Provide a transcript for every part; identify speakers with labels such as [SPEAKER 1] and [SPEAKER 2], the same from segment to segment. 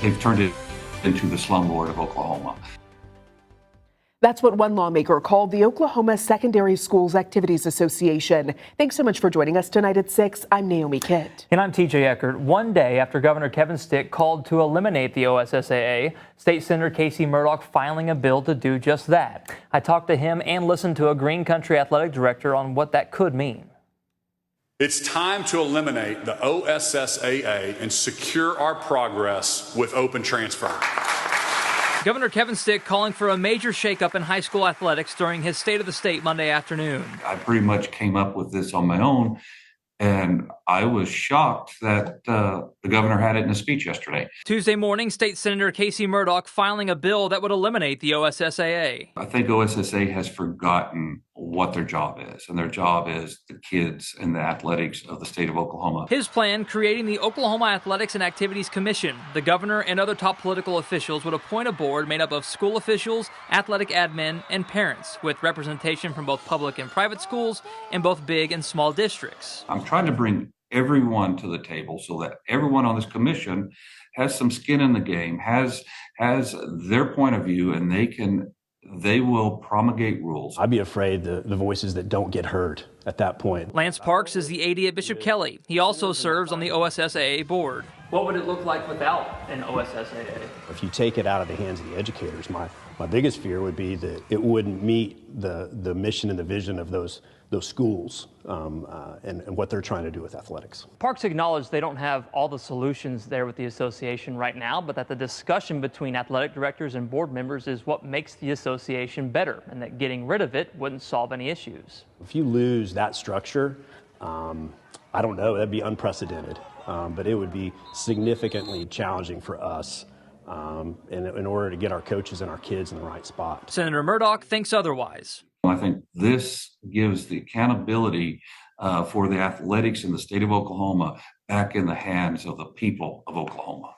[SPEAKER 1] they've turned it into the slumlord of Oklahoma.
[SPEAKER 2] That's what one lawmaker called the Oklahoma Secondary Schools Activities Association. Thanks so much for joining us tonight at 6. I'm Naomi Kitt.
[SPEAKER 3] And I'm TJ Eckert. One day after Governor Kevin Stitt called to eliminate the OSSAA, State Senator Casey Murdoch filing a bill to do just that. I talked to him and listened to a Green Country athletic director on what that could mean.
[SPEAKER 4] It's time to eliminate the OSSAA and secure our progress with open transfer.
[SPEAKER 3] Governor Kevin Stitt calling for a major shakeup in high school athletics during his State of the State Monday afternoon.
[SPEAKER 1] I pretty much came up with this on my own, and I was shocked that the governor had it in a speech yesterday.
[SPEAKER 3] Tuesday morning, State Senator Casey Murdoch filing a bill that would eliminate the OSSAA.
[SPEAKER 1] I think OSSA has forgotten what their job is, and their job is the kids and the athletics of the state of Oklahoma.
[SPEAKER 3] His plan, creating the Oklahoma Athletics and Activities Commission. The governor and other top political officials would appoint a board made up of school officials, athletic admin, and parents, with representation from both public and private schools in both big and small districts.
[SPEAKER 1] I'm trying to bring everyone to the table so that everyone on this commission has some skin in the game, has their point of view, and they will promulgate rules.
[SPEAKER 5] I'd be afraid the voices that don't get heard at that point.
[SPEAKER 3] Lance Parks is the AD at Bishop Kelly. He also serves on the OSSAA board. What would it look like without an OSSAA?
[SPEAKER 5] If you take it out of the hands of the educators, my biggest fear would be that it wouldn't meet the mission and the vision of those schools and what they're trying to do with athletics.
[SPEAKER 3] Parks acknowledged they don't have all the solutions there with the association right now, but that the discussion between athletic directors and board members is what makes the association better, and that getting rid of it wouldn't solve any issues.
[SPEAKER 5] If you lose that structure, I don't know, that'd be unprecedented, but it would be significantly challenging for us in order to get our coaches and our kids in the right spot.
[SPEAKER 3] Senator Murdoch thinks otherwise.
[SPEAKER 1] I think this gives the accountability for the athletics in the state of Oklahoma back in the hands of the people of Oklahoma.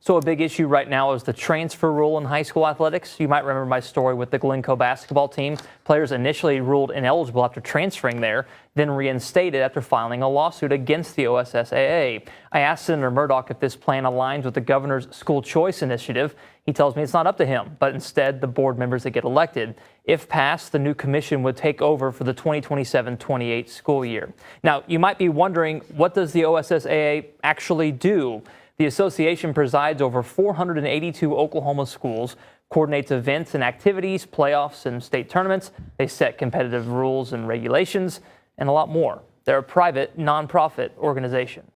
[SPEAKER 3] So a big issue right now is the transfer rule in high school athletics. You might remember my story with the Glencoe basketball team. Players initially ruled ineligible after transferring there, then reinstated after filing a lawsuit against the OSSAA. I asked Senator Murdoch if this plan aligns with the governor's school choice initiative. He tells me it's not up to him, but instead the board members that get elected. If passed, the new commission would take over for the 2027-28 school year. Now, you might be wondering, what does the OSSAA actually do? The association presides over 482 Oklahoma schools, coordinates events and activities, playoffs and state tournaments. They set competitive rules and regulations, and a lot more. They're a private, nonprofit organization.